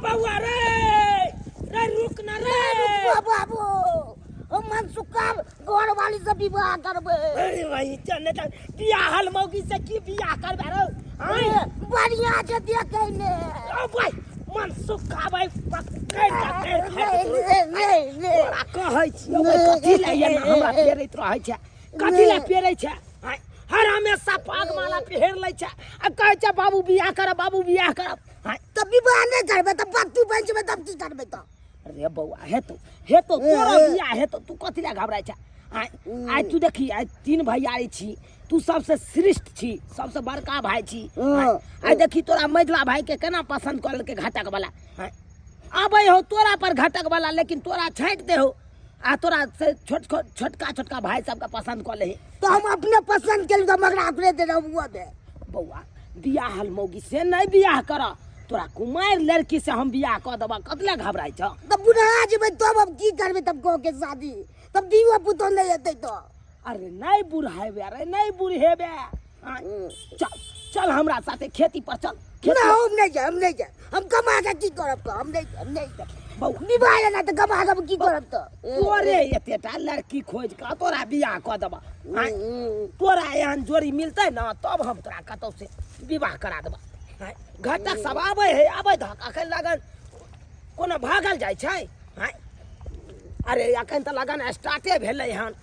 बउआ रे रे रुक ना रे बाबू हम मनसुखा घर वाली से विवाह करबे। अरे भाई चल त बियाह मौगी से की बियाह करबे रे बढ़िया से देखे ने ओ भाई मनसुखा भाई पकड़ नहीं तोरा कहै छी कथि ले ये हमरा पेरैत रहै छै कथि ले पेरै छै हर हमेशा पाग माला पहिर लै छै आ कहै छै बाबू बियाह करब तब विवाह नहीं करबे तब पत्तू बन जेबे तब की करबे त अरे बउआ हेतो तोरा बियाह हेतो तू कथि ले घबराय छै आइ तू देखी आइ 3 भैयारी छी तू सबसे श्रेष्ठ छी सबसे बड़का भाई छी आइ देखी तोरा मझला भाई के केना पसंद कर के घटक वाला आबै हो तोरा पर घटक वाला लेकिन तोरा छांट दे हो आ तोरा से छोटका भाई सबका पसंद कर ले तो हम अपने पसंद के लिए मगरा अपने दे रहुआ दे बउआ बियाह मौगी से नहीं बियाह कर तोरा कुमार लड़की से हम बियाह कर देबा कतले घबराय छ तब बुढ़ा जेबे तब हम की करबे तब को के शादी तब दीवा पुतो नहीं हेतै तो अरे नहीं बुढ़ाबे अरे नहीं बुढ़ेबे चल हमरा साथे खेती पर चल ना हम नहीं जाए हम कमा के की करब हम नहीं बहू निभा लेना तो कमा के की करब तो तोरे एतेटा लड़की खोज के तोरा बियाह कर देबा तोरा एहन जोड़ी मिलते ना तब हम तोरा कतौ से विवाह करा देबा घटक सब आबै धक अखन लगन कोनो भागल जाइ छै अरे अखन त लगन स्टार्टे भेलै हन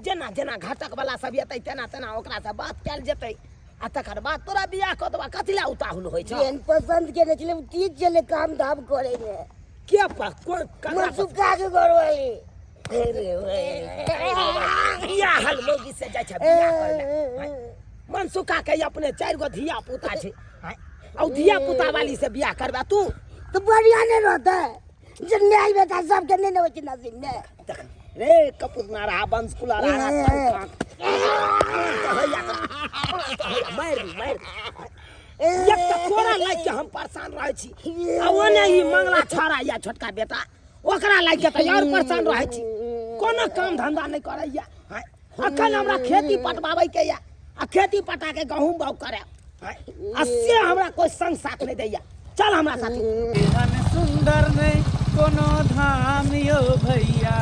जेना घटक वाला सब एतै तेना ओकरा से बात कैल जेतै आ तकर बाद तोरा बियाह कऽ देबा कथि ला उताहुल होइ छै एहन पसंद के छले चीज चले काम धाम करे ने के पर कोन मनसुखा के घर वाली बियाह मौगी से जाइ छै बियाह करे मनसुखा के अपने 4 गो धिया पुता छै औ धिया पुता वाली से बियाह करबा तू तो बढ़िया नहीं रहता जन्ने आई बेटा सब के नहीं होची नसीब ने रे कपूर ना रहा बंस कुला रहा मार एक त तोरा लाग के हम परेशान रहै छी आ ओने ही मंगला छोरा या छोटका बेटा ओकरा लाग के त और परेशान रहै छी कोनो काम धंधा नहीं करैया अखन हमरा खेती पटवाबै के या आ खेती पटा के गहूम बाउ करे आ से हमरा कोई संग साथ नहीं दैया चल हमरा साथे एहन सुंदर नहीं कोनो धाम यो भैया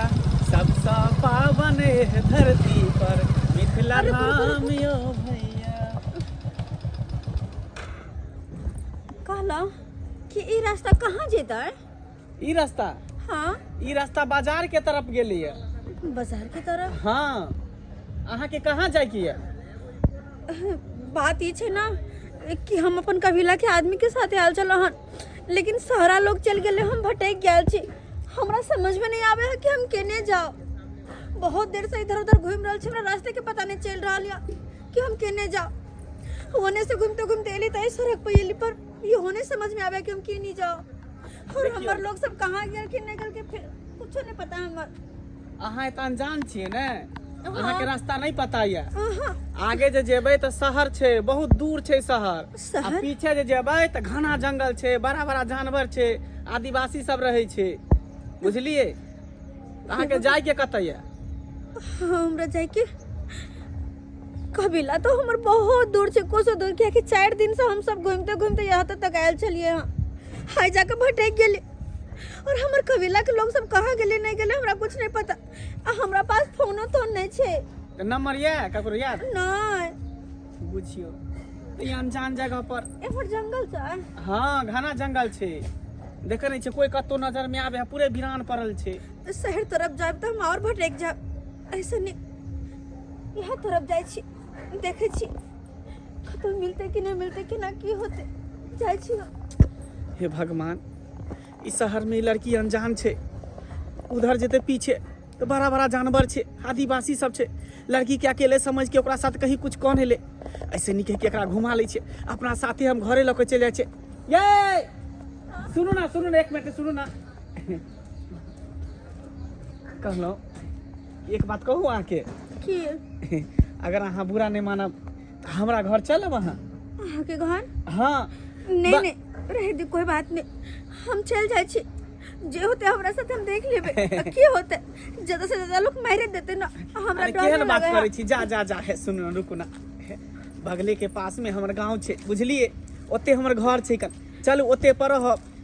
सबसा पावन है धरती पर मिथिला धाम यो भैया। कहला कि ई रास्ता कहाँ जेता है? ई रास्ता हाँ ई रास्ता बाजार के तरफ गेली है। बाजार की तरफ। हाँ अहाँ के कहाँ जाय की है? बात ये छे ना कि हम अपन कबीला के आदमी के साथ आल चल हन लेकिन सारा लोग चल गए हम भटक गए छी हमरा समझ में नहीं आवे है कि हम केने जाओ बहुत देर से इधर उधर घूम रहल छी हमरा रास्ते के पता नहीं चल रहा है कि हम केने जाओ होने से घूमते एली तई सड़क पे एली पर ये होने समझ में आवे कि हम केने जाओ और हमर लोग सब कहाँ गेल कि नहीं गेल के फिर कुछ नहीं पता हमर अहाँ इतना अनजान छिए ने अहाँ के रास्ता नहीं पता है आगे जे जेबे तो शहर छे बहुत दूर छे शहर आ पीछे जे जेबे तो घना जंगल छे बड़ा बड़ा जानवर छे आदिवासी सब रहे छे बुझलिए अहाँ के जाय के कतै है हमरा जाय के कबीला तो हमर बहुत दूर छे कोसो दूर के कि 4 दिन से हम सब घूमते यहाँ तक आयल चलिए हाय जाके भटक गेले और हमर कबीला के लोग सब कहाँ गेले नहीं गेले हमरा कुछ नहीं पता हमरा पास फोनो तो नहीं छे नंबर ये ककरो याद नहीं बुझियो ई अनजान जगह पर एमर जंगल छ हाँ घना जंगल छे देखे नहीं छे कोई कतो नजर में आवे पूरे वीरान पड़ल छे तो शहर तरफ जाब तो हम और भटक जाब ऐसे नहीं यहाँ तरफ जाय छी देखे छी कतो मिलते कि नहीं मिलते कि ना की होते जाय छी हे भगवान इस शहर में लड़की अनजान छे उधर जेते पीछे तो बड़ा बड़ा जानवर छे आदिवासी सब छे लड़की के अकेले समझ के ओकरा साथ कहीं कुछ कौन हेले ऐसे नहीं के एकरा घुमा ले छे अपना साथे हम घरे लेके चले जाय छे ये सुनो ना 1 मिनट सुनो ना कहलो एक बात कहूँ अहाँ के की अगर अहाँ बुरा नहीं मानब तो हमरा घर चलब अहाँ के घर हाँ नहीं रह दे कोई बात नहीं हम चल जाय छी जे होते हमरा साथ हम देख लेबे की होते ज्यादा से ज्यादा लोग मारे देते ना हमरा डर केहन बात करे छी जा है सुनो रुकू ना बगले के पास में हमर गांव छे बुझलिए ओते हमर घर छे कन चलू ओते पर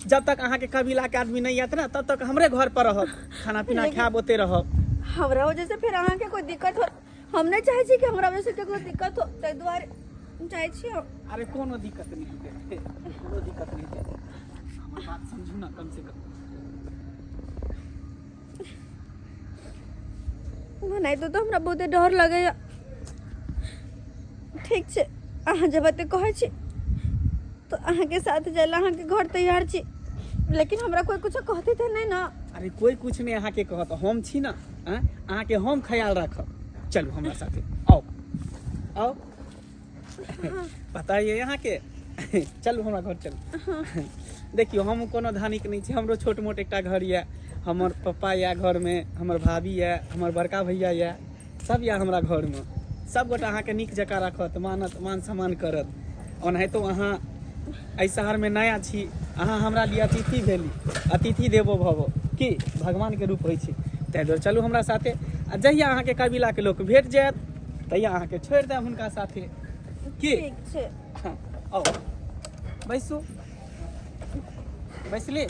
जब तक अहाँ के कबीला के आदमी नहीं आते ना तब तक हमरे घर पर रहब, खाना पीना खाब ओते रहब। हमरा वजह से फिर अहाँ के कोई दिक्कत हो, हम नहीं चाहे छी कि हमरा वजह से कोई दिक्कत हो, ताहि दुआरे चाहे छी हम। अरे कोनो दिक्कत नहीं है, कोनो दिक्कत नहीं है, हमार बात समझू ना कम से कम। नहीं तो हमरा बहुते डर लगैया। ठीक छै, अहाँ जब एते कहै छी तो अहाँ के साथ जाइला अहाँ के घर तैयार छी, लेकिन हमरा कोई कुछ कहते थे नहीं ना। अरे कोई कुछ नहीं अहाँ के कहत, हम छी ना, अहाँ के हम ख्याल रखब। चलू हमरा साथे, आओ आओ। पता है यहाँ के, चलू हमरा घर चलू। देखियो हम कोनो धनिक नहीं छी, हमरो छोट मोट एकटा घर है, हमर पप्पा या घर में, हमर भाभी या, हमर बड़का भैया या, सब या हमरा घर में। सब गोटा अहाँ के नीक जकाँ रखत, मानत, मान सम्मान करत। ओनाहि तो अहाँ एहि शहर में नया छी, अहाँ हमरा लिए अतिथि भेली, अतिथि देवो भवो की भगवान के रूप होइ छै। ताहि दुआरे चलू हमरा साथे, आ जहिया अहाँ के कबीला के लोक भेट जायत तहिया अहाँ के छोड़ि देब हुनका साथे की। ठीक छै, हाँ, आओ बैसू, बैसली।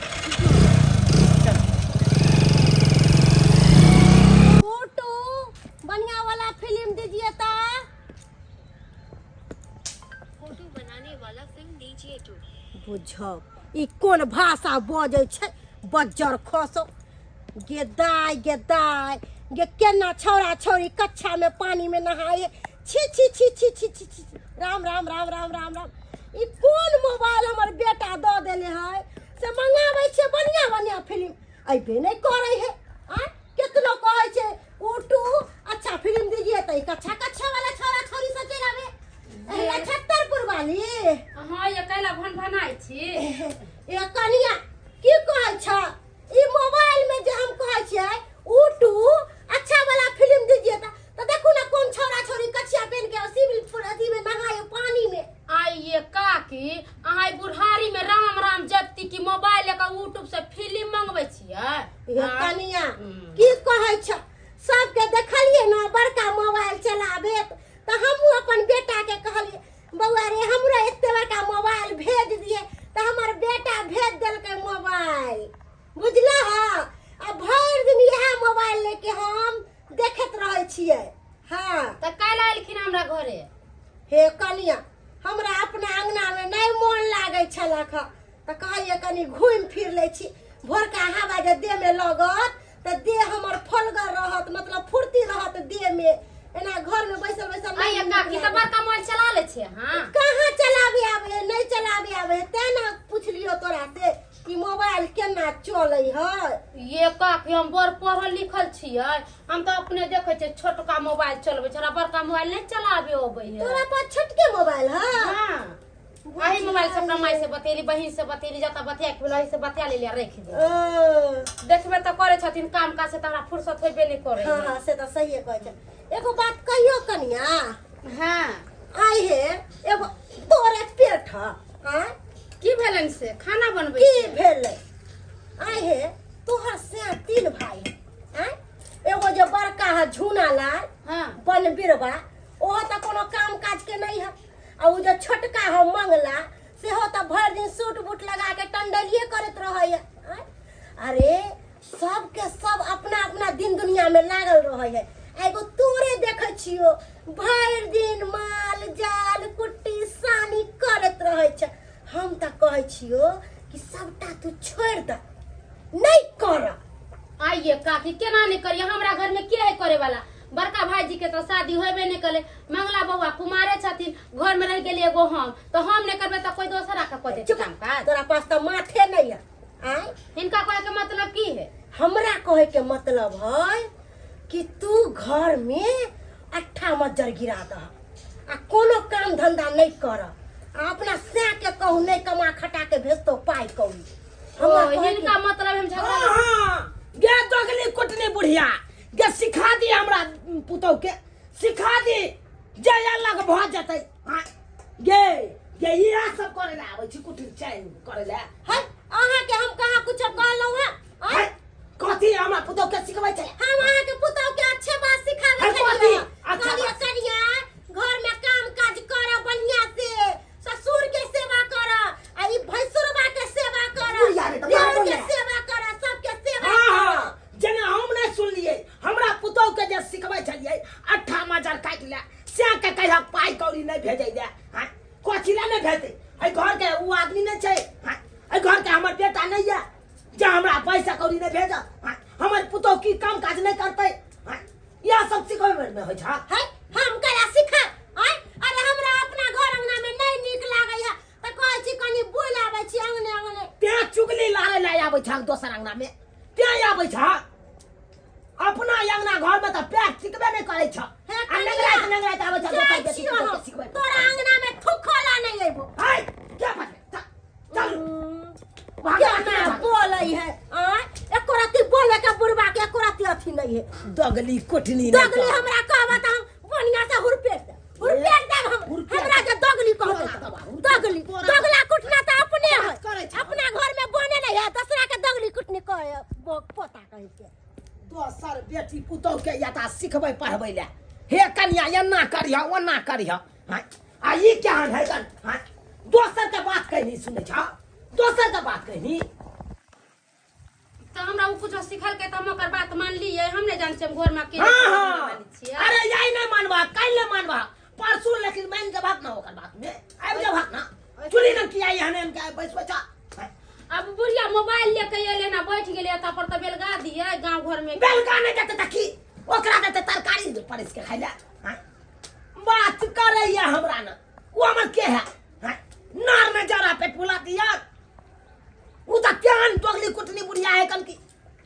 चल फोटो बढ़िया वाला फिल्म दीजिए ता। फोटो बनाने वाला फिल्म दीजिए तो। बुझब ई कोन भाषा बजै छै, बज्जर खसो। गेदाय गेदाय गे केना छौड़ा छौड़ी कच्छा में पानी में नहाए। छी छी छी छी छी छी छी। राम राम राम राम राम राम। ई कोन मोबाइल हमर बेटा दऽ देले है से मंगाबै छै बढ़िया बढ़िया फिल्म, अइबे नहीं करे है। आ केतनो कहै छै उठू अच्छा फिल्म दीजिए त कच्छा कच्छा वाला छौड़ा छौड़ी सब चलि आवे। एला छत्तरपुर वाली हाँ ये कैला भन भनाई छी। ए कनिया की कहै छ, ई मोबाइल में जे हम कहै छियै उठू अच्छा वाला फिल्म दीजिए त देखू ना कोन छौड़ा छौड़ी कच्छा पहन के सिविल अथी में नहाए पानी में। आई ये काकी अहाँ बुढ़ारी में राम राम जपती की मोबाइल का यूट्यूब से फिल्म मंगबै छियै। ए कनिया की कहै छ, सबके देखलिए ना बड़का मोबाइल चलाबे त हमहू अपन बेटा के कहलिए बौआ रे हमरा एते बड़का मोबाइल भेज दिए त हमर बेटा भेज देलकै मोबाइल, बुझला है। आ भर दिन यह मोबाइल लेके हम देखत रहै छियै। हाँ त कैला एलखिन हमरा घरे। हे कनिया हमरा अपना अंगना में नहीं मोन लागे छलक त कहलिए कनी घूम फिर ले छी, भोरका हवा जे देह में लगत त देह हमर फलगर रहत, मतलब फुर्ती रहत देह में। एना घर में बैसल बैसल आई ये काकी त बड़का मोबाइल चला ले छियै। हां कहाँ चलाबे आवे, नहीं चलाबे आवे, तेना पूछलियो तोरा से कि मोबाइल केना चलै है। ये काकी हम बड़ पढ़ल लिखल छियै, हम तो अपने देखे छियै छोटका मोबाइल चलबै छै, बड़का मोबाइल नहीं चलाबे अबै है। तोरा पास छोटके मोबाइल है। हां वही मोबाइल से अपना माई से बतेली, बहिन से बतेली, जता बतिया के वही से बतिया ले रख दे। देखबे त करे छथिन काम काज से, तोरा फुर्सत होबे नहीं करे। हाँ हाँ से तो सही कहै छै। एगो बात कहियो कनिया, हां आई हे एगो तोरे पेट है, हां की भेलन से खाना बनबै की छियै। भेलै। आई हे तोहर से 3 भाई है, हां एगो जो बड़का है झूना लाल, हां बनबीरवा, ओहो त कोनो काम काज के नहीं है। आ उ जो छोटका है मंगला से हो त भर दिन सूट बूट लगा के टंडलिए करत रहै है। अरे सब के सब अपना अपना दिन दुनिया में लागल रहै है। एगो तोरे देखे छियो भर दिन माल जाल कुट्टी सानी करत रहै छ। हम त कहै छियो कि सबटा तू छोड़ द, नहीं कर। आइए काकी केना नहीं करिए, हमरा घर में के है करे वाला। बड़का भाईजी के तो शादी होबे नहीं करे, मंगला बउआ कुमारे छथिन, घर में रह गेलिए एगो हम, तो हम नहीं करबे तो कोई दूसरा का कर दे काम काज। तोरा पास त माथे नहीं है। आय इनका कहे के मतलब की है। हमरा कहे के मतलब है कि तू घर में अट्ठा मज्जर गिरा दह आ कोनो काम धंधा नहीं कर, अपना से के कहू नहीं कमा खटा के भेजतो पाई कहू। इनका मतलब हम झगड़ा हाँ गे दोगली कुटनी बुढ़िया गे सिखा दी हमरा पुतौ के, सिखा दी जे अलग भ जतै। गे गे इहा सब करे ला आबै छी कुटनी चाय करे ला। है अहाँ के हम कहाँ कुछ कहलौ है। कथी हमरा पुतौ के सिखबै छै। हम अहाँ के पुतौ के अच्छे बात सिखाबै कथी छी। अच्छा कहलिए कनिया घर में काम काज कर बढ़िया से, ससुर के सेवा कर आ ई भैंसुरबा के सेवा कर। यार नहीं है जा हमरा पैसा कौड़ी नहीं भेजा हमर पुतौ की काम काज नहीं करते यह सब सिखावे में होय छा है हम करा सिखा आय अरे हमरा अपना घर अंगना में नहीं नीक लागै है त कहै छी कनी बुल आबै छी अंगने त्या चुगली लारे ला आबै छा दोसर अंगना में त्या आबै छा अपना अंगना घर में त पैर टिकबे नहीं करे छ आ नंगराइत आबै छा दोसर बेटी के सिखबै तोरा अंगना में थुखोला नहीं आइबो हाय क्या बात चल क्या मैं बोलै है आय एको राती बोले के बुढ़वा के एको राती अथी नहीं है दगली कोठनी दगली हमरा कहबत हम बढ़िया से हुरपेट दे हम हमरा के दगली कहबत दगली दगला कुटना त अपने है अपना घर में बने नहीं है दूसरा के दगली कुटनी कहे पोता कहे के दोसर बेटी पुतौ के याता सिखबै पढ़बै ले हे कन्या एना करिह ओना करिह आ ई क्या है कन दोसर के बात कहनी सुनै छ दोसर के बात कहनी तो हमरा उ कुछ सिखल के त हम ओकर बात मान लिए हम नहीं जान छी हम घर में के अरे यही नहीं मानबा कल नहीं मानबा परसों लेकिन मान के बात ना ओकर बात में आबि जा बात ना चुली न किया यहां हम के बैसबै छ अब बुढ़िया मोबाइल लेके एले ना बैठ गेले त पर त बेलगा दिए गांव घर में बेलगा नहीं देते त की ओकरा देते तरकारी परिस के खाइला बात करे या हमरा ना वो हमर के है नार में जरा पेट फुला दिया उ त ज्ञान दोगली कुटनी बुढ़िया है कल की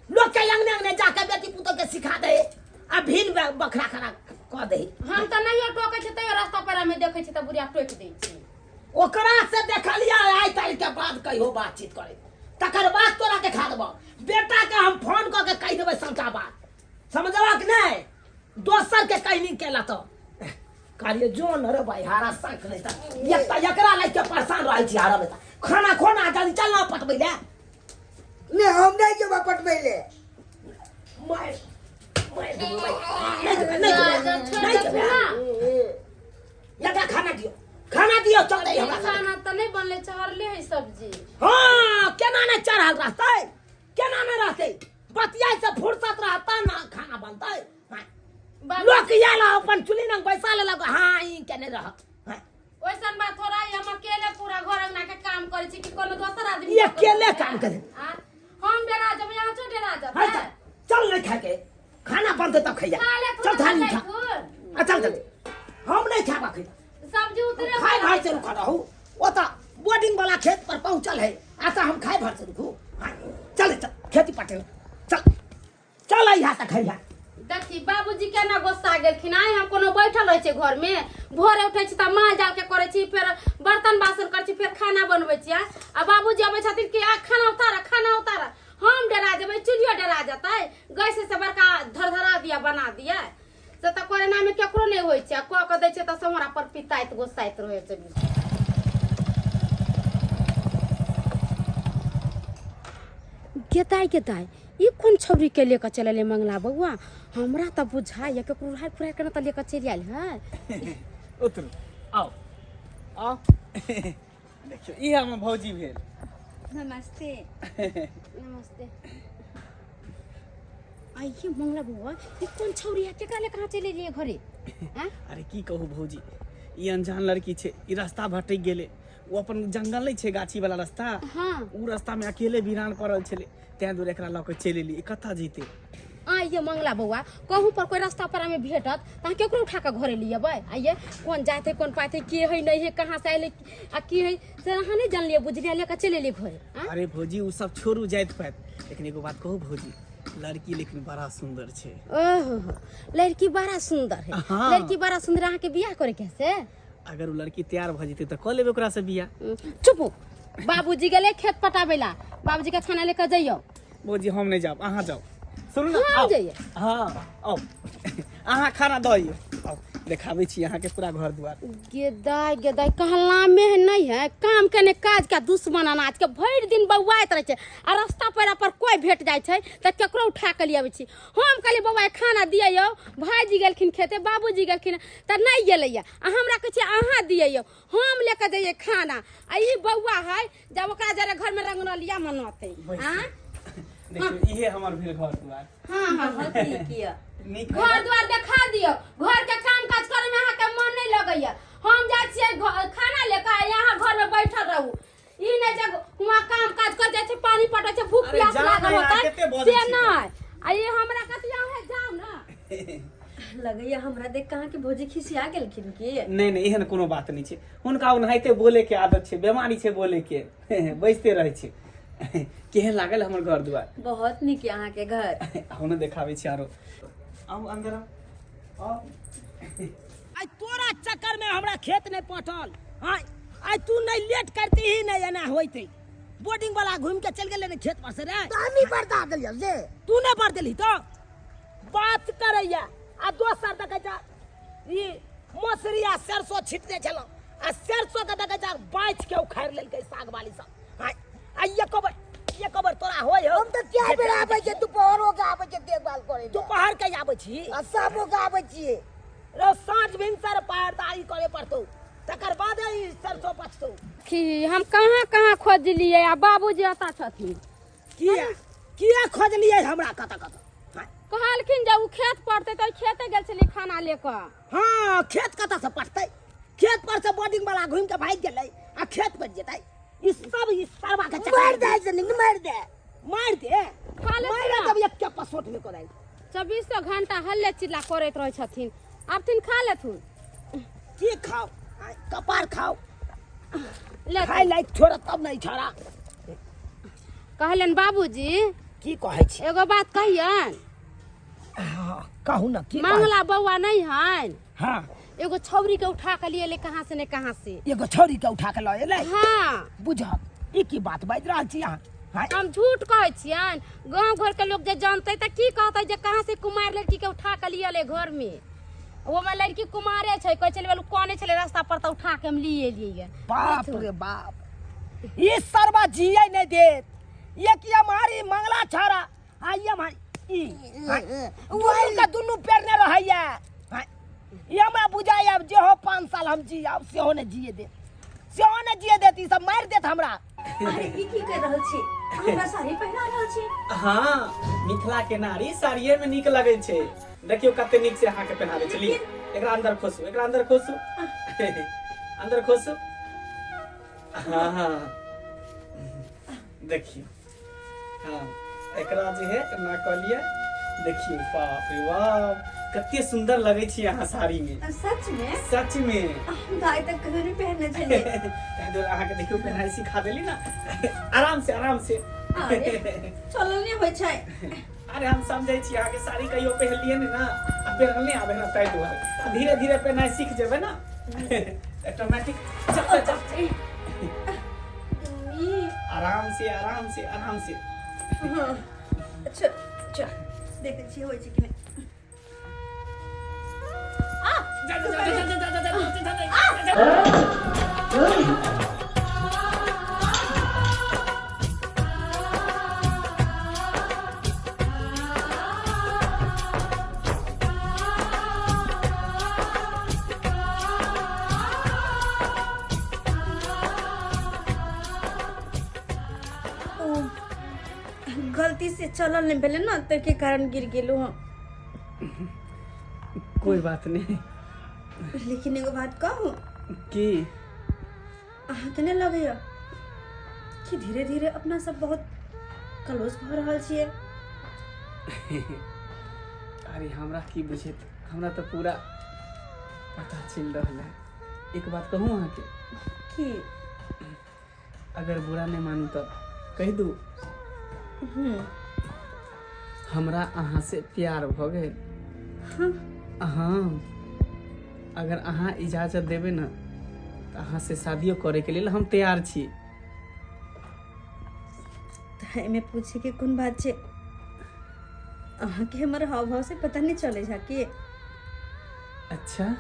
लोग के अंगने जाके बेटी पुतो के सिखा दे आ भीन बखरा खरा क दे हम त नहीं टोके छी त रास्ता पर में देखे छी त बुढ़िया टोक दे छी ओकरा से देखलिया आई ताल के बाद कहियो बातचीत करे तकर बाद तोरा देखा देबो बेटा के हम फोन क के कह देबै सबका बात समझवा कि नहीं दोसर के कहनी केला तो कार्य जोन रे भाई हारा संख नहीं था एकरा लाग के परेशान रहै छी हारा में खाना खोना जल्दी चल ना पटबै ले ले हम नहीं जेबा पटबै ले मैं नहीं लगा खाना दियो चल दे हमरा खाना त नहीं बनले चढ़ले है सब्जी हां केना नहीं चढ़ल रहतै केना नहीं रहतै बतिया से फुर्सत रहता ना खाना बनतै लोग याला अपन चुली न पैसा ले लग हां ई केने रह ओइसन बात थोड़ा हम अकेले पूरा घर अंगना के काम करे छी कि कोनो दोसर आदमी ये अकेले काम करे हम डेरा जब यहाँ छोटे डेरा जब चल नहीं खा के खाना बनते तब खैया चल थाली खा चल चल हम नहीं खाबा खैया सब्जी उतरे खाए भाई से रुका रहू ओता बोर्डिंग वाला खेत पर पहुंचल है आता हम खाए भर से रुकू चल चल खेती पटे चल चल यहाँ तक खैया देखी बाबूजी केना गुस्सा गेलखिन आइ हम कोनो बैठल रहै छै घर में भोरे उठै छी त माल जाल के करे छी फिर बर्तन बासन कर छी फिर खाना बनबै छी आ बाबूजी आबै छथिन कि खाना उतार हम डरा जेबै चुलियो डरा जतै गैस से बड़का धरधरा दिया बना दिया से त कोरोना में केकरो नहीं होय छै क क दै छै त हमरा पर पिताइत गुस्साइत रहै छै गेताई ई कोन छौरी के लेकर चलले मंगला बउआ हमरा त बुझाय केकरो हाय फुराय के न त लेकर चल आयल है उतर आओ देखियो ई हमर भौजी भेल नमस्ते नमस्ते आइए मंगला बउआ ई कोन छौरी है केकरा ले कहां चले लिए घरे हैं अरे की कहू भौजी ई अनजान लड़की छे ई रास्ता भटक गेले वो अपन जंगल नहीं छे गाछी वाला रास्ता हां उ रास्ता में अकेले वीरान पड़ल छले तै दूर एकरा ल के चले ली कथा जीते आइए मंगला बउआ कहूं पर कोई रास्ता पर हमें भेटत त केकरो उठा के घरे लियबै आइए कौन जाते कौन पाते के है नहीं है कहां से आइले आ की है से अहां नहीं जान लिए बुझलिए लेके चले लिए घरे अरे भौजी उ सब छोड़ू जाइत पात लेकिन एगो बात कहू भौजी लड़की लेकिन बड़ा सुंदर छे ओहो लड़की बड़ा सुंदर है हाँ। लड़की बड़ा सुंदर अहां के बियाह करे कैसे अगर उ लड़की तैयार भ जते त क लेबे ओकरा से बियाह चुप बाबूजी गेले खेत पटाबेला बाबूजी के खाना लेकर जाइयो भौजी हम नहीं जाब अहाँ जाओ सुनू ना हाँ, आओ जाइए। हाँ आओ अहाँ खाना दइयो आओ देखाबै छी अहाँ के पूरा घर द्वार गेदाई कहला में नहीं है काम करने काज का दुश्मन अनाज के भर दिन बौआइत रहे छे आ रास्ता पेरा पर कोई भेट जाय छे त केकरो उठा के लियाबै छी हम कहली बौआ खाना दियौ भाईजी गेलखिन खेते बाबूजी गेलखिन त नहीं गेलैया आ हमरा कह छी अहाँ दियौ हम लेके जाइए खाना आ ई बौआ है जब ओकरा जरे घर में रंगनलिया मनते हां देखियो इहे हमर भेल घर द्वार हां ठीक किया नीक घर द्वार देखा दियो घर के काम काज करे में अहाँ के मन नहीं लगैया हम जाय छियै खाना लेकर यहाँ घर में बैठल रहू ई नहीं जे वहाँ काम काज कर जाय छै पानी पटै छै भूख अरे प्यास जा लागल ना यार, होतै कते बजै से छी। नहीं आ ये हमरा कतिया है जाओ ना लगैया हमरा देख कहाँ के भौजी खिसिया गेलखिन की नहीं नहीं एहन कोनो बात नहीं छै हुनका ओनाहिते बोले के आदत छै बीमारी छै बोले के बजते रहे छै केहन लागल हमर घर दुआर बहुत नीक है अहाँ के घर हमने देखाबै छी आरो आउ अंदर आओ आई तोरा चक्कर में हमरा खेत नहीं पटल हाय आई तू नहीं लेट करती ही नहीं एना होइते बोर्डिंग वाला घूम के चल गेले ने खेत पर से रे तानी बरता देलियो जे तू नहीं बढ़ देली तो बात करैया आ दोसर तक जा ई मसरी आ सरसों छिटते चलो आ सरसों के तक जा बाइच के उखाड़ लेलकै साग वाली सब हाय आ ये कबर तोरा होय हो हम तो क्या बेर आबै छै दुपहरो के आबै छै देखभाल करे दोपहर के आबै छी आ साबो के आबै छियै रो साँझ भिनसर पहरदारी करे पड़तौ तकर बाद ई सरसों पचतौ कि हम कहाँ कहाँ खोजलिए आ बाबूजी आता छथिन किया खोजलिए हमरा कत कहलखिन जब उ खेत पड़ते तो खेते गेल छली खाना लेकर हाँ खेत कत से पटतै खेत पर से बोर्डिंग वाला घूम के भाग गेलै आ खेत पर जेतै ई सब ई सरवा के मार दे से नहीं मार दे खा ले मार तोरा। तब एक के पसोट में कराई 24 घंटा हल्ले चिल्ला करैत रहे छथिन आब तिन खा लेथुन की खाओ कपार खाओ ले खाई लाइक छोड़ तब नहीं छोड़ा कहलन बाबूजी की कहै छी एगो बात कहियन कहू ना की मंगला बौआ नहीं हन हाँ एगो छौरी के उठा के लिए ले कहाँ से ने कहाँ से एगो छोरी के उठा के लए एलै हाँ बुझत ई की बात बाजि रहल छी अहाँ हाँ हम झूठ कहै छियन गांव घर के लोग जे जानते त की कहते जे कहाँ से कुमार लड़की के उठा के लिए ले घर में वो में लड़की कुमारे छै कहै छलै बोलू कोने छलै रास्ता पर त उठा के हम लिए लिए बाप रे बाप ये सरवा जिये नहीं देत ये की हमारी मंगला छाड़ा आ ये हमारी ई वही का दुनु पैर ने रहैया हाँ, ये हमरा बुझाय अब जे हो 5 साल हम जी अब सेहो ने जिए देत ई सब मार देत हमरा अरे ई की कर रहल छी हमरा साड़ी पहिरा रहल छी हाँ मिथिला के नारी साड़िये में नीक लगे छै देखियो कते नीक से अहाँ के पहनावे चली एकरा अंदर खोसू अंदर खोसू हाँ हाँ देखियो हाँ एकरा जे है ना कहलिए देखियो बाप रे बाप कते सुंदर लगे छी अहाँ साड़ी में सच में गाय तक कभी नहीं पहनने चले इधर अहाँ के देखियो पहनाई सिखा देली ना आराम से चलो नहीं होय छै अरे हम समझे छी अहाँ के साड़ी कहियो पहनलिए ने ना आ पहनले आबे ना ताई दुआरे धीरे धीरे पहनाई सीख जेबे ना ऑटोमेटिक चल आराम से हाँ अच्छा चल देखे छी होय छै कि नहीं गलती से चलल नहीं भेले ना तो के कारण गिर गेलू हम कोई बात नहीं लेकिन एगो बात कहूँ की अहाँ के नहीं लगैया कि धीरे धीरे अपना सब बहुत क्लोज भ रहल छियै अरे हमरा की बुझेत हमरा तो पूरा पता चल रहा है एक बात कहूँ अहाँ के कि अगर बुरा नहीं मानू तो कह दू हमरा अहाँ से प्यार भ गए हाँ अगर अहाँ इजाजत देबे ना तो अहाँ से शादियों करे के लिए हम तैयार छी एमे पूछे के कोन बात छै अहाँ के हमर हाव भाव से पता नहीं चले छा कि अच्छा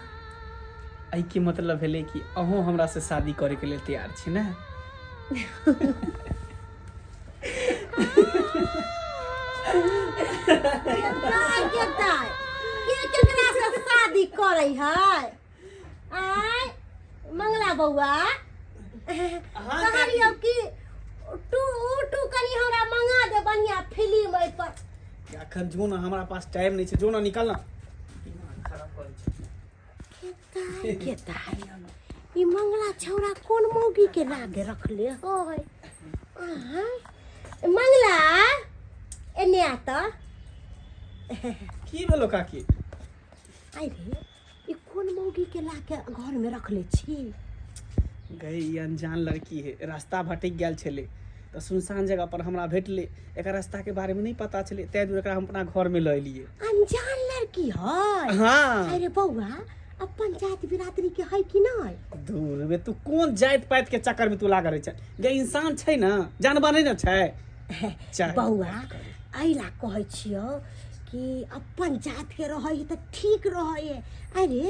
आई के मतलब भेले कि अहूँ हमरा से शादी करे के लिए तैयार छी ना केकरा से शादी करे है आय मंगला बउआ कहलियो कि टू कनी हमरा मंगा दे बढ़िया फिल्म ए पर अखन जो ना हमारा पास टाइम नहीं है जो ना निकल ना ई मंगला छौरा कोन मौगी के लागे रखले होय मंगला एने आता की भेलो काकी? आई रे ई कोन मौगी के लाके घर में रखले छी? गई ई अनजान लड़की है, रास्ता भटक गेल छले तो सुनसान जगह पर हमरा भेटले। एक रास्ता के बारे में नहीं पता चले, तै दुआरे एकरा हम अपना घर में ले लिए। अनजान लड़की है? हाँ अरे बउआ अपन जाति बिरादरी के है कि नहीं? दूर बे, तू कौन जात पात के चक्कर में तू लागल रहे छै? गे इंसान छै ना, जानवर नहीं ना छै। चल बउआ अइला कहै छियो कि अपन जात के रहै त ठीक रहै। अरे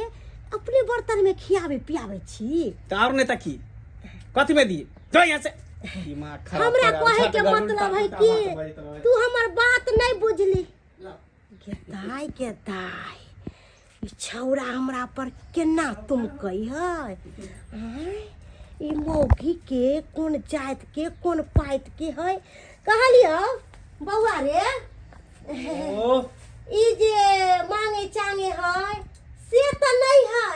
अपने बर्तन में खियावे पियावे छी तो और नहीं तकी कथी में दिए जो यहाँ से दिमाग खराब हमरा कर कहे रहा के है। मतलब है कि तू हमर बात नहीं बुझली। के दाई ई छौरा हमरा पर केना तुम कही है? ई मौगी के कौन जात के कौन पाइत के है कहलियो बउआ रे? ओ ई जे मांगे चांगे है से त नहीं है।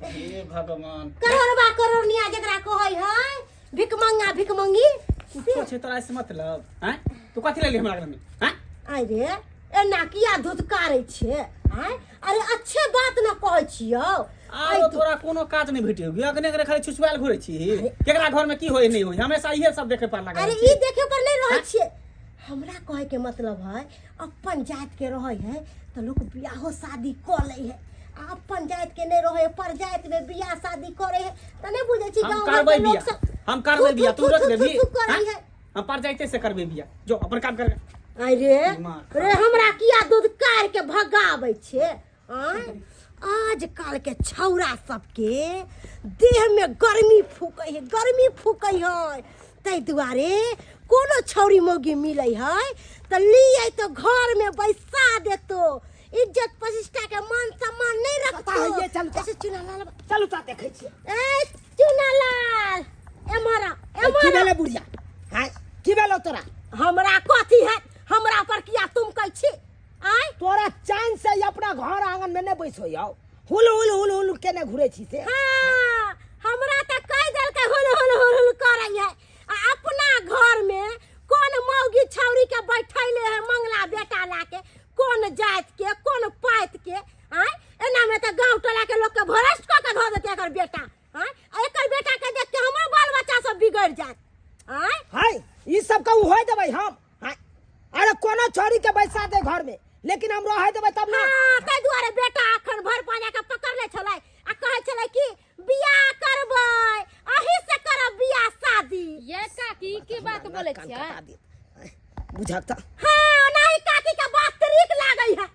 हे भगवान, करोड़बा करोड़निया जकरा कहै है भिक मंगी कुछो छै तोरा से मतलब? हैं तू कथी ले हमरा घर में? हैं अरे एना किया धुतकारे छे? हैं अरे अच्छे बात न कहै छियो। आरो तोरा कोनो काज नहीं भेटे होगी, अगने अगने खाली छुछुआल घुरे छी। केकरा घर में की होय नहीं होय हमेशा इहे सब देखे पर लगा। अरे ई देखे पर नहीं रहै छिए। हमरा कहे के मतलब है अपन जात के रहै है तो लोग बियाहो शादी कर ले है। अपन जात के नहीं रहे पर जात में बियाह शादी करे है त नहीं बुझे छी हम गांव करबै के लोग बियाह, सब हम करबै बियाह, तू रोक देबी? करे है। हम पर जाइते से करबै बियाह, जो अपन काम कर। अरे दिमाग रे हमरा किया दूध कार के भगाबै छे? आजकल के छौरा सबके देह में गर्मी फूकै है तै दुआरे कोनो छौरी मौगी मिलै है त लिए तो घर में बैसा देतो, इज्जत प्रतिष्ठा के मान सम्मान नहीं रखता है ये। चल ऐसे चुनालाल चलू ता देखै छी। ए चुनालाल एमरा की भेले बुढ़िया? हैं की भेलो तोरा? हमरा कथी है? हमरा पर किया तुम कहै छी? आय तोरा चैन से अपना घर आंगन में नहीं बैसो याओ, हुल केने घुरे छी से? हाँ, हमरा त कह देल के हुल करे है। अपना घर में कौन मौगी छौरी के बैठैले है मंगला बेटा लाके, कौन जात के कौन पाइत के? आय एना में त गांव टोला के लोग के भ्रष्ट क के धो देते एकर बेटा। आय एकर बेटा के देख के हमर बाल बच्चा सब बिगड़ जात। आय हाय ई सब का होय देबै हम? हाय अरे कोनो छोरी के बैसा दे घर में, लेकिन हम रह देबै तब ना। हाँ तै दुआरे बेटा अखन भर पाजा के पकड़ ले छलै आ कहे छलै कि बियाह करबै, अही से करब बियाह शादी। ये काकी की बात बोले छियै? बुझाता हाँ नहीं काकी का बात तरीक लागै है।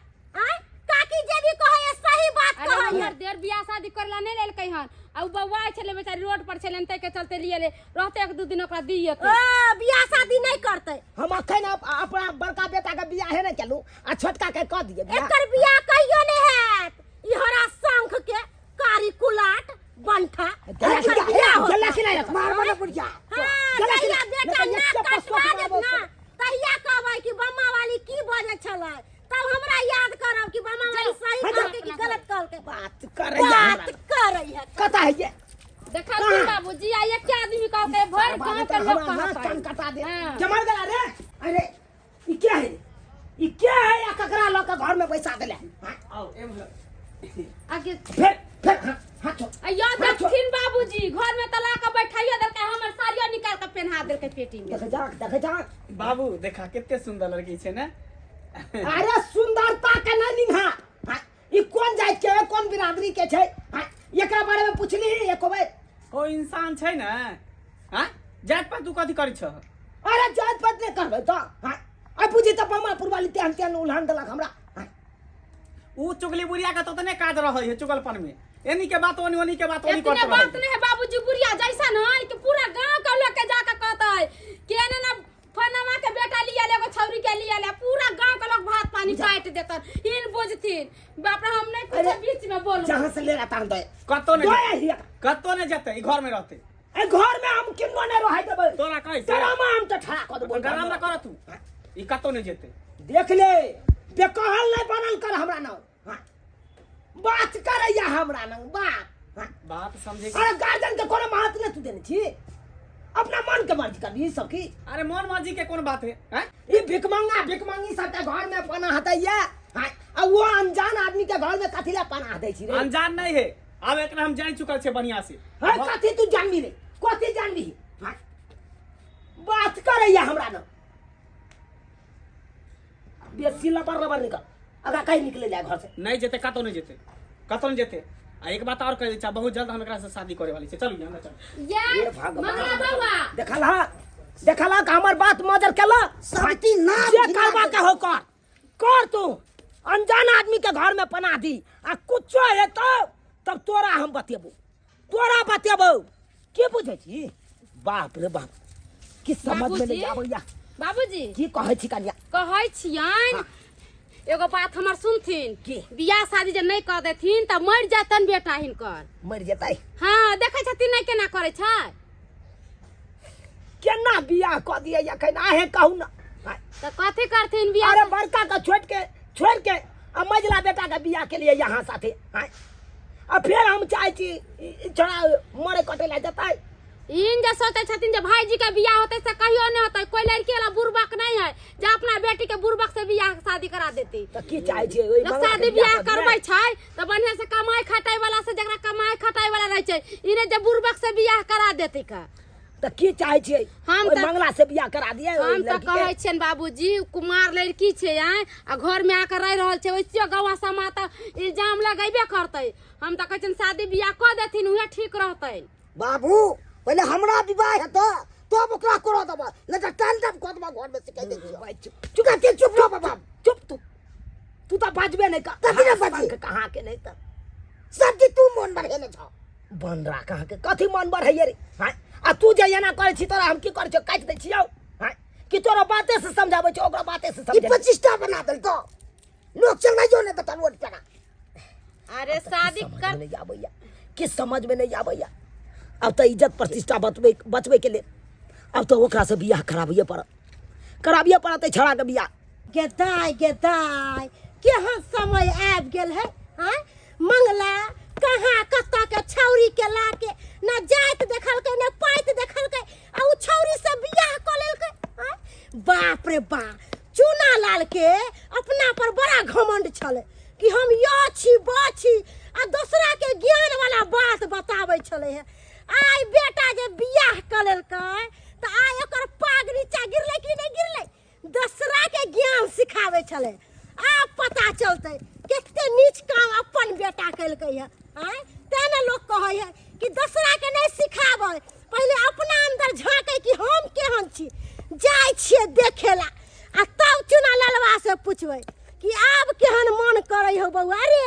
आय काकी जे भी कहे है सही बात अरे कहे है। हमर देर बियाह शादी करला नहीं लेलकै हन, आ उ बौआ छले बेचारी रोड पर छले तै के चलते लिए ले रहते एक दू दिन ओकरा दिए के। बियाह शादी नहीं करते। हम अखन अपना बड़का बेटा के बियाह है ना चलू आ छोटका के कह दिए बियाह। एकर बियाह कहियो नहीं है। ई हरा शंख के कारी कुलाट बंठा एकर बियाह हो। गला खिलाय मारबो ना बुढ़िया। हाँ तहिया बेटा ना कटवा देत ना तहिया कहबै कि बम्मा वाली की बजे छलै, तब हमरा याद करब कि बम्मा वाली सही कहलकै कि गलत कहलकै। बात करे है कता है ये? देखा तू बाबूजी आ एक आदमी कहते भर गांव के लोग कहत कान कटा दे हाँ। जमर गला रे। अरे ई क्या है? ई क्या है? या ककरा लोग के घर में बैसा देले? आओ एम आगे फिर हाथ छोड़। अयो दक्षिण बाबूजी घर में तला के बैठाइए देलकै, हमर साड़िया निकाल के पहना देलकै पेटी में। देखे जा बाबू देखा कितने सुंदर लड़की छे ना। अरे सुंदरता के ना निभा। ई कौन जात के है, कौन बिरादरी के छै? एकरा बारे में पूछली एको बेर? ओ इंसान छै ना। हां जात पर तू कथी करै छ? अरे जात पात नहीं करबे तो आ पूछी त बमापुर वाली तेहन उल्हान देलक हमरा। ऊ चुगली बुढ़िया के तो तने काज रहै है चुगलपन में, एनी के बात ओनी के बात ओनी इतने करत बात रहै। नहीं है बाबूजी, बुढ़िया जैसा ना कि पूरा गांव के लोग के जाके कहतै के ना फनवा के बेटा लिया ले एगो छौरी के लिया ले, पूरा गांव के लोग भात पानी काट देतन इन बुझथिन। बाप रे हम नहीं कुछ बीच में बोलू जहां से ले रहा दे कतो ने दे कतो ने जते ई घर में रहते। ए घर में हम किन्नो ने रह देबै। तोरा कहि से तेरा मां हम त ठड़ा कर देबो। गरम ना कर तू, ई कतो ने जते। देख ले बेकहल नहीं बनल कर हमरा नाम। बात करैया हमरा नाम बात। बात समझे अरे गार्जियन के कोनो महत्व नहीं तू देने छी। अपना मन के मर्जी कर दी सखी। अरे मन मर्जी के कौन बात है हैं? ये भिकमंगी सबके घर में पना हतै ये हाय अब वो अनजान आदमी के घर में कथी ला पना हतै छी रे। अनजान नहीं है, अब एक हम जान चुकल छे बढ़िया से। हाय कथी तू जानबी रे, कथी जानबी हाय बात करैया हमरा न बेसी लबर निकल अगर कहीं निकले जाए घर से। नहीं जेते कतो नहीं जेते, कतो नहीं जेते। आ एक बात और कह दी, बहुत जल्द हम एकरा से शादी करे वाली छे। चलू अंदर चल। ये ये भगवान मंगला बउआ देखला का हमर बात मजर केला सबती नाम जे घिना करबा के हो कर तू अनजान आदमी के घर में पना दी आ कुछो है तब तोरा हम बतेबो के बुझे छी। बाप रे बाप की समझ में नहीं आबैया। बाबूजी की कहै छी कन्या कहै छियन एगो बात हमर सुनथिन की? बियाह शादी जे नहीं कर देथिन त मर जातन बेटा हिनकर। मर जेतै हाँ देखे छथिन नहीं केना करे छै। केना बियाह क दिए या केना है कहू ना। त कथी करथिन बियाह? अरे बड़का का छोड़ के आ मझला बेटा का बियाह के लिए यहाँ साथे हाय अब फिर हम चाहे छी छोड़ा मरे कटे ला जतै। इन जे सोचे छथिन जे भाईजी के बियाह होते से कहियो नहीं होते। कोई लड़की वाला बुरबक नहीं है जे अपना बेटी के बुरबक से बियाह शादी करा देती। त की चाहे छी ओइ जब मंगला शादी के बियाह कर दियै। करबै छै त बढ़िया से कमाई खटाई वाला से जकरा कमाई खटाई वाला रह छै इने जे बुरबक से बियाह करा देती का। त की चाहे छी हम ओइ त- मंगला से बियाह करा दिए हम तो कहै छियन बाबूजी कुमार लड़की छै आ घर में आकर रह रहल छै ओइसे गवा समा त इल्जाम लगेबे करतै। हम त कहै छियन शादी बियाह क देथिन उहे ठीक रहतै। बाबू पहले हमरा विवाह हेतो तब ओकरा करो दबा नहीं तो टांडव कर दबा घर में से कह दे चुका के चुप रह बाबा चुप तू तो बाजबे नहीं कर। कथी नहीं बाजी? कहाँ के नहीं त सब की तू मन बढ़े न छौ बन रहा कहाँ के कथी मन बढ़ैये रे हाय आ तू जे एना करे छी तोरा हम की करे छी काट दे छियौ हाय कि तोरा बाते से समझाबै छी ओकरा बाते से ई समझाबै 25टा बना देल तो लोग चल नहीं जो ने तो रोड पे अरे शादी समझ कर में नहीं आबैया कि समझ में नहीं आबैया। अब तो इज्जत प्रतिष्ठा बचबे के लिए अब तो ओकरा से बियाह कराबिए पड़त छड़ा के बियाह। गेदाय केहन समय आबि गेल है हाँ मंगला कहाँ कत्ता के छौरी के लाके न जाइत देखलकै न पाइत देखलकै आ उ छौरी से बियाह क लेलकै हाँ? बाप रे बाप चूना लाल के अपना पर बड़ा घमंड छले कि हम यो छी बा छी आ दूसरा के ज्ञान वाला बात बताबै छले है। आइ बेटा जे बियाह क लेलकै त आइ ओकर पाग नीचा गिरलै कि नहीं गिरलै दूसरा के ज्ञान सिखावे छले। आब पता चलते कितने नीच काम अपन बेटा कैलकै है आय तेने लोग कहै है कि दूसरा के नहीं सिखाबै पहले अपना अंदर झांकै कि हम केहन छी जाय छियै देखेला आ तब चुना ललवा से पूछबै कि आब केहन मन करै हो बौआ रे।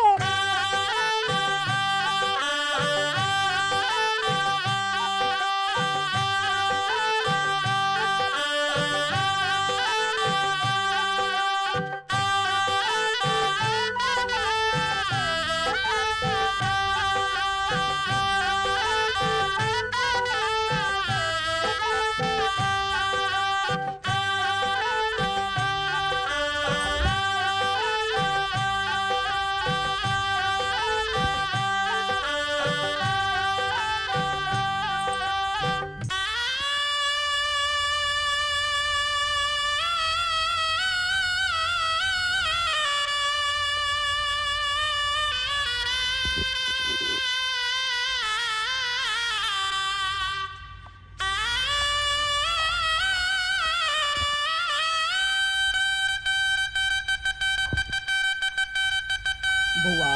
बौआ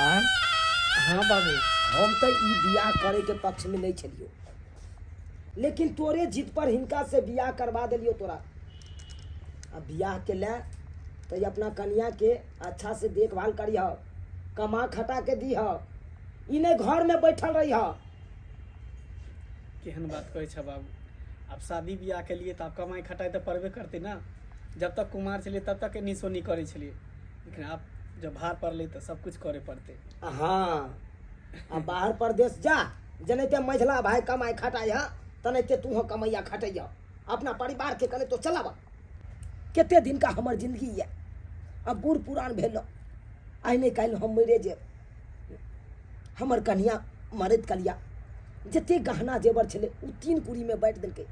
हाँ बाबू हम तो ई बियाह करे के पक्ष में नहीं छलियो लेकिन तोरे जिद पर हिनका से बियाह करवा दिलियो तोरा। अब बियाह के ले तो अपना कन्या के अच्छा से देखभाल करिह कमा खटा के दीह इने घर में बैठल रही। केहन बात कहै छ बाबू। अब शादी बियाह के लिए तो आप कमाई खटाई तो पड़बे करते ना। जब तक कुमार छलिए तब तक निसो नहीं करे छलिए लेकिन आप जब भार पड़ले तो सब कुछ करे पड़ते। हाँ अब बाहर प्रदेश जा जनेते मझला भाई कमाई खटाई है तनते तू कमैया खटैया अपना परिवार के कने तो चलाबा। केते दिन का हमर जिंदगी है अब बूढ़ पुरान भेल आई नहीं कल हम मरे जे हमर कन्या मरद कलिया जते गहना जेवर छले उ 3 कुड़ी में बैठ देलकै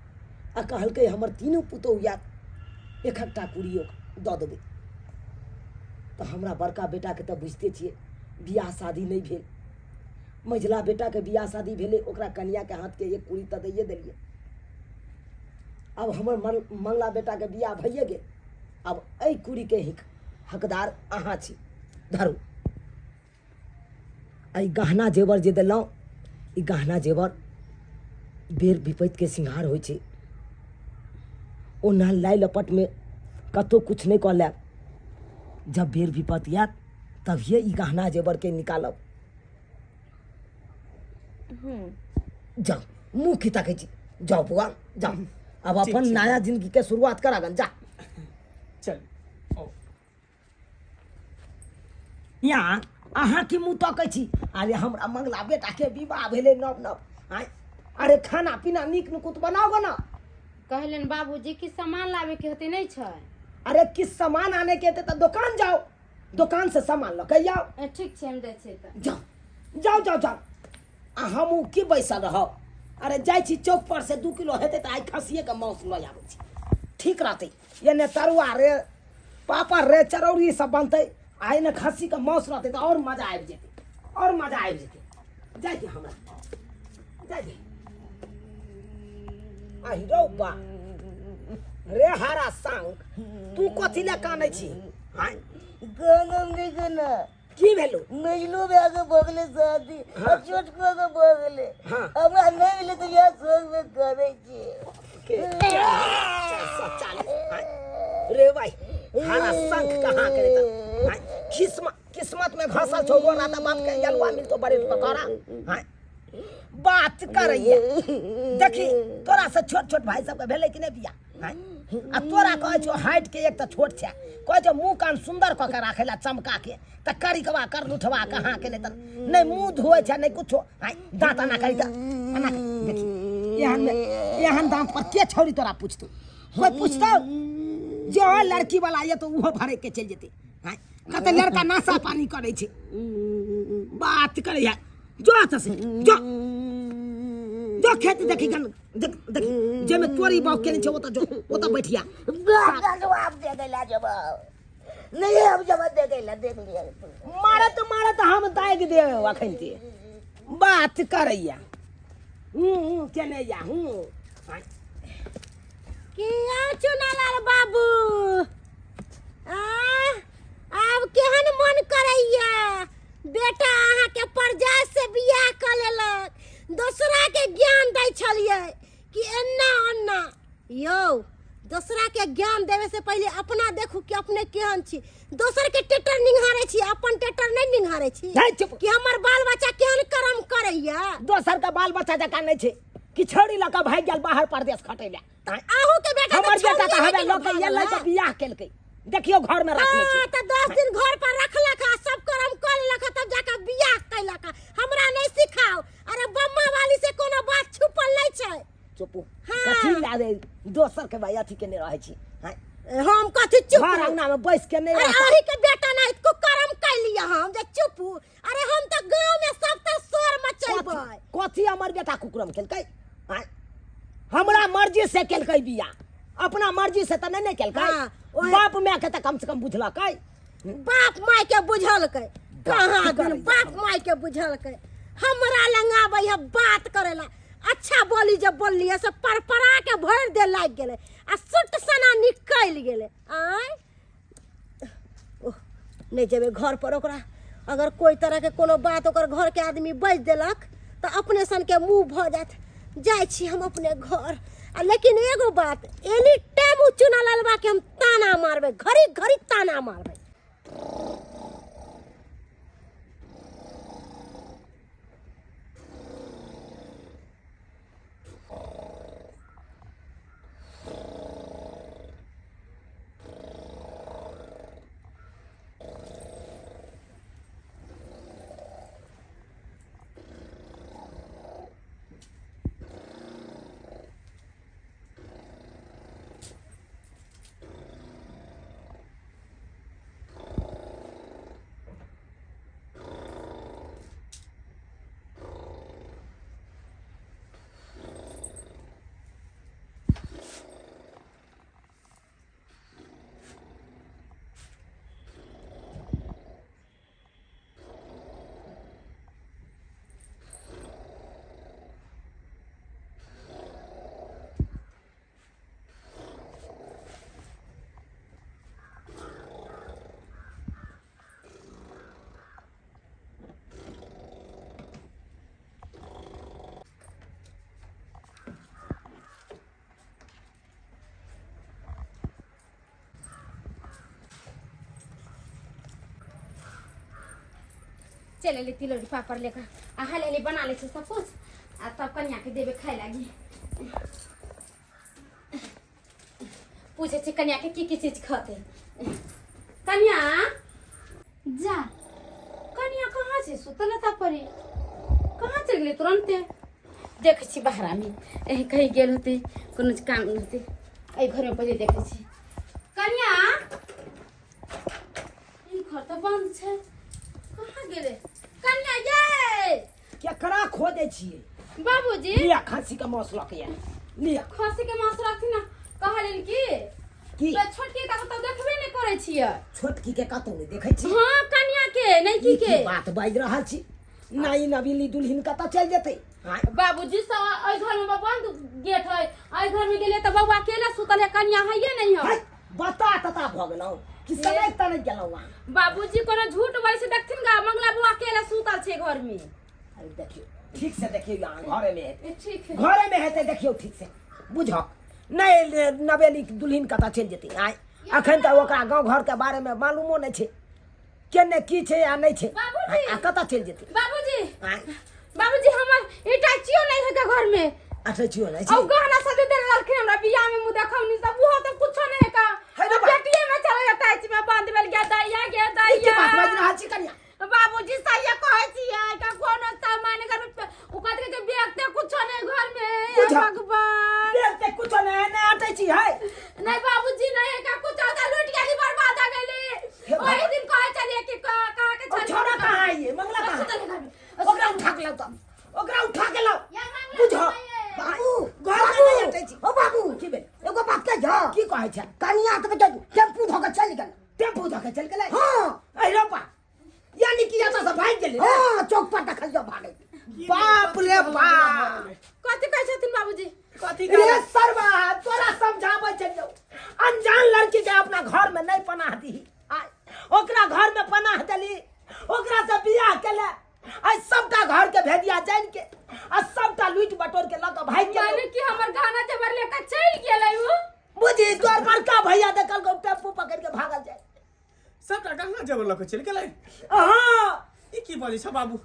आ कहलकै हमर तीनों पुतौह या एकटा कुड़ियो दऽ देबै। तऽ हमरा बड़का बेटाके तऽ बुझिते छियै बियाह शादी नहि भेल, मझिला बेटाके बियाह शादी भेलै, ओकरा कनियाके हाथके एक कुड़ी तऽ दैए देलियै। अब हमर मंगला बेटाके बियाह भइए गेल, अब एहि कुड़ीके हकदार अहाँ छी। धरू एहि गहना जेवर जे देलहुँ, ई गहना जेवर बेर विपत्तिके सिंगार होइ छै। ओना लाइ लपटमे कतहु किछु नहि कऽ लेब, जब बेर विपत्ति आयत तभिए ई गहना जेवरके निकालब। जाओ, मुँह की ताकै छी, जाओ बौआ जाओ, अब अपन नया जिंदगीके शुरुआत करागन जा। चल यहाँ अहाँ की मुँह तकै छी? अरे हमरा मंगला बेटाके विवाह भेलै नव नव, आय अरे खाना पीना नीक नुकुत बनाओ गो ना। कहलन बाबूजी कि सामान लावे के होते नहीं छै। अरे किस सामान आने के हेतै तऽ दुकान जाओ, दुकान से सामान लऽ के आओ। ठीक छै हम दै छै तऽ जाओ जाओ जाओ जाओ। आ हमहूँ की बैसल रहब? अरे जाइ छी चौक पर से 2 किलो हेतै तऽ आइ खस्सिएके माउस लऽ आबै छी, ठीक रहतै। एने तरुआ रे, पापड़ रे, चरौरी सब बनतै, आ एने खस्सीके माउस रहतै तऽ और मजा आबि जेतै, और मजा आबि जेतै। जाइ छी हमरा, जाइ छी। आहि रौ बा रे हारा सांग, तू कथी लए कानै छी? हाय गानम देखो ना, की भेलो? मजनू भए के भगले शादी, हाँ। छोटको के भगले, हाँ। हमरा नहीं मिले तो यह शौक में करे छी। रे भाई हारा संग कहाँ करे त किस्मत में घसा छोड़ो ना, त बाप के जलवा मिल तो बड़े पकड़ा। हां बात करैया, देखी तोरा से छोट छोट भाई सब के भेले कि नहीं बिया? हां आ तोरा कहे छो हाइट के एक त छोट छै, कहे छो मुंह कान सुंदर क के राखेला चमका के, त करिकवा कर लुठवा कहाँ के नहीं मुंह धोए छै नहीं कुछो। हां दांत ना करी त अना देखी एहन दांत पर के छोरी तोरा पूछतो? कोई पूछतो? जो लड़की वाला ये तो वो भरे के चल जेते। हां कते लड़का नासा पानी करे छे, बात करे है। जो आता से जो जो खेत देखी गन देखी जे में तोरी बाप के नहीं छे, वो तो बैठिया जवाब दे देला, जवाब नहीं अब जवाब दे देला, देख लिया मारत हम दाग दे अखन ते बात करैया। केने या किया चुनालाल बाबू अब केहन मन करैया? बेटा अहाँ के परजात से बियाह कर लेलक, दूसरा के ज्ञान दै छलिए कि एन्ना ओन्ना। यौ दूसरा के ज्ञान देवे से पहले अपना देखू कि अपने केहन छी। दोसर के टेटर निंघारे छी, अपन टेटर नहीं निंघारे छी कि हमर बाल बच्चा केहन कर्म करैया। दोसर का बाल बच्चा जका नहीं छे कि छोड़ी लका भाग गेल बाहर परदेश खटे ले। आहू के बेटा हमर बेटा त हवे लोग के ले के बियाह केलकै, देखियो घर में रखने छी। त 10 दिन घर पर रखलक, सब कर्म कर लेलक, तब जाके बियाह कैलक। हमरा नहीं सिखाओ। अरे बम्मा वाली से कोनो बात छुपल नहीं छै। चुप कथी ला दे दोसर के भाई अथी के नहीं रहे छी। हां हम कथी चुप? घर अंगना में बैस के नहीं अरे रहता। अही के बेटा नहीं को कर्म कर लिया हम जे चुप। अरे हम तो गांव में सब त शोर मचैबै। कथी हमर बेटा कुकुरम केलकै? हां हमरा मर्जी से केलकै बियाह, अपना मर्जी से त नहीं केलकै। हाँ, बाप माय के त कम से कम बुझलकै। बाप माय के बुझलकै कहाँ दिन बाप माय के बुझलकै। हमरा लंग आबै है बात करेला, अच्छा बोली जब बोलली है से परपरा के भर दे लाग गेले आ सुट सना निकल गेले। आय नहीं जेबे घर पर ओकरा, अगर कोई तरह के कोनो बात ओकर घर के आदमी बज देलक तो अपने सन के मुंह भ जात। जाय छी हम अपने घर। लेकिन एगो बात, एनी टाइम चुना लालबा के हम ताना मारबे, घड़ी घड़ी ताना मारबे। चले ले तिलौरी पापड़ लेकर आ हाले ले बना ले सब कुछ आ तब कन्या के देवे खाए लगी पूछे छी कन्या के की चीज खाते कन्या जा कन्या कहाँ से सुतल था परी कहाँ चल गेले तुरंते देखे छी बहरा में कहीं गेल होते कोनो काम होते आई घर में पहले देखे छी कन्या ई घर तो बंद छे कहाँ गेले कन्या ये केकरा खोदे छिए बाबूजी लिया खांसी का मांस लके या लिया खसी के मांस रखी ना कहलिन की तो छोटकी का तो देखबे नहीं करे छिए छोटकी के कतौ नहीं देखे छी हां कन्या के नहीं की के बात बाज रहल छी नहीं नवीली दुल्हन कतौ चल जेते बाबूजी सा आई घर में बंद गेट है आई घर में गेले तो बाबू अकेला सुतल है कन्या है ये नहीं है बता तता भ गेलौ कि समय तने गेलौ बाबूजी कोनो झूठ बोले से देखथिन गा मंगला बुआ अकेला सुतल छे घर में अरे देखियो ठीक से देखियो यहाँ घरे में है ठीक है घरे में है ते देखियो ठीक से बुझो नहीं नवेली दुल्हन कतौ चल जेते आय अखन त ओकरा गांव घर के बारे में मालूमो नहीं छे केने की छे या नहीं छे बाबूजी आ कतौ चल जेते बाबूजी हमर इटाचियो नहीं है घर में अच्छा चियो नहीं छे औ गहना सदे दे रखिन हमरा बियाह में मुंह देखौ नि सब वो तो कुछ नहीं है का बेटिए में चले जाता है में बांध में गया दैया की बात बाज रहल छी कन्या बाबूजी सही कहै छी का कोनो सामान घर में उकत के बेगते कुछ नहीं घर में हे भगवान देखते कुछ नहीं ना आटे छी है नहीं बाबूजी नहीं का कुछ होता लूट के बर्बाद आ गइले ओही दिन कहे चलिए कि कहा के चल छोड़ा कहां है ये मंगला कहां ओकरा उठा के लाओ ओकरा उठा के लाओ बुझो बाबू घर में नहीं आटे छी ओ बाबू की बे एगो बात कह जा की कहै छ कनिया त के टेम्पू धोके चल गेल टेम्पू धोके चल गेलै हां ए रो बा यानी कि एता से भाग गेलै हां चौक पर देखल जा भागे बाप रे बाप कथि कहै छथिन बाबूजी कथी रे सरवा तोरा समझाबै चल जाओ अनजान लड़की के अपना घर में नहीं पनाह दी ओकरा घर में पनाह देली ओकरा से बियाह केले आई सबटा घर के भेदिया जान के आ सबटा लूट बटोर के लक भाई के माने कि हमर गाना जबर लेकर चल गेलै वो बुझी तोर बड़का भैया देखल गो टेम्पू पकड़ के भागल जाए सबटा गहना जबर लके चल गेलै हां ई की बाजै छ बाबू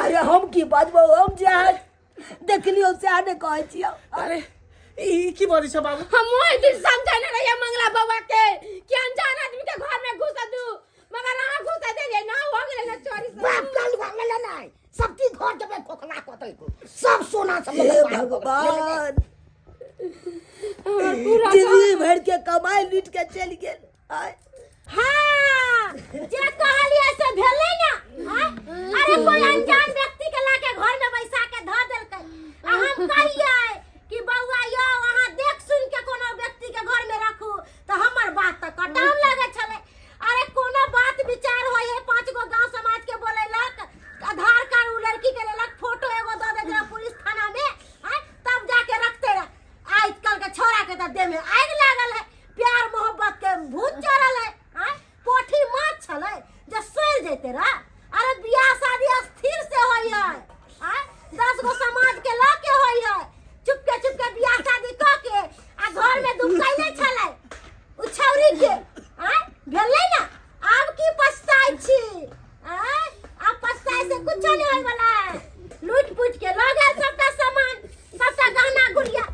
अरे हम की बाजबो हम जे देखलियो से आने कहै छियो अरे ई की बाजै छ बाबू हम ओही दिन समझाने रहिए मंगला बाबा के कि अनजान आदमी के घर में घुस दू मगर ना घुस दे ना हो गेले ना चोरी से बाप काल भागले नहीं सबकी घर के में खोखला कोतई को सब सोना सब भगवान दिल्ली भर के कमाई लूट के चल गेल हाँ जे कहलिए से भेलै ना अरे कोई अनजान व्यक्ति के लाके घर में बैसा के ध देलकै आ हम कहिए कि बौआ यो वहां देख सुन के कोनो व्यक्ति के घर में रखू तो हमर बात त कटाम लागे छले अरे कोनो बात विचार होय है पांच गो गांव समाज के बोलेलक आधार कार्ड उ लड़की के लेलक फोटो एगो द देलक पुलिस थाना में तब जाके रखते रह आजकल के छोरा के त देह में आग लागल है प्यार मोहब्बत के भूत चढ़ल है पोठी माछ छले जे सड़ जैते रा अरे बियाह शादी अस्थिर से होई है 10 गो समाज के ला के होई है चुपके बियाह शादी क के आ घर में दुखैले छले उ छौरी के भेलै ना आब की पछताई छी अब पछताई से कुछ नहीं होय वाला है लूट पुट के ल गेल सबटा सामान सबटा गहना गुड़िया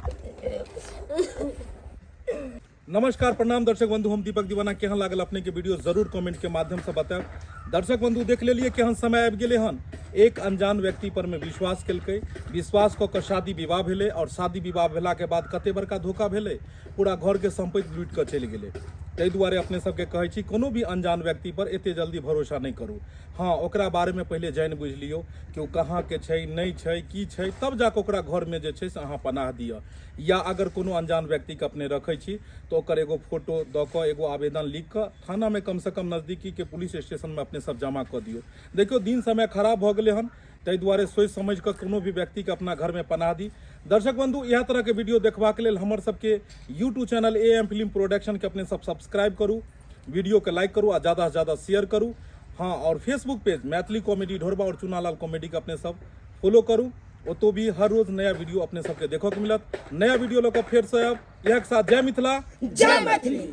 नमस्कार प्रणाम दर्शक बंधु हम दीपक दीवाना केहन लागल अपने के वीडियो जरूर कमेंट के माध्यम से बताएब दर्शक बंधु देख लेलिए केहन समय आबि गेलै हन एक अनजान व्यक्ति पर में विश्वास केलकै विश्वास कऽ कऽ शादी विवाह भेलै और शादी विवाह भेला के बाद कते बड़का धोखा भेलै पूरा घर के संपत्ति लूट कऽ चलि गेलै ताहि दुआरे अपने सबके कहै छी कोनो भी अनजान व्यक्ति पर एते जल्दी भरोसा नहीं करू हाँ ओकरा बारे में पहले जानि बुझ लियौ कि ओ कहाँ के छै नहीं छै की छै तब जाके ओकरा घर में जे छै से अहाँ पनाह दिअ या अगर कोनो अनजान व्यक्ति के अपने रखै छी तो ओकर एगो फोटो दऽ कऽ एगो आवेदन लिख कऽ थाना में कम से कम नजदीकी के पुलिस स्टेशन में अपने सब जमा कऽ दियौ देखियो दिन समय खराब भऽ गेलै हन ताहि दुआरे सोचि समझ कऽ कोनो भी व्यक्ति के अपना घर में पनाह दी दर्शक बंधु इएह तरह के वीडियो देखबाक लेल हमर सबके YouTube channel AM film production के अपने सब सब्सक्राइब करू वीडियो के लाइक करू आ ज़्यादा से ज़्यादा शेयर करू हाँ और फेसबुक पेज मैथिली कॉमेडी ढोरबा और चुनालाल कॉमेडी के अपने सब फॉलो करू ओतो भी हर रोज नया वीडियो अपने सबके देखो के मिलत नया वीडियो लऽ कऽ फेर से अब एक साथ जय मिथिला जय मैथिली।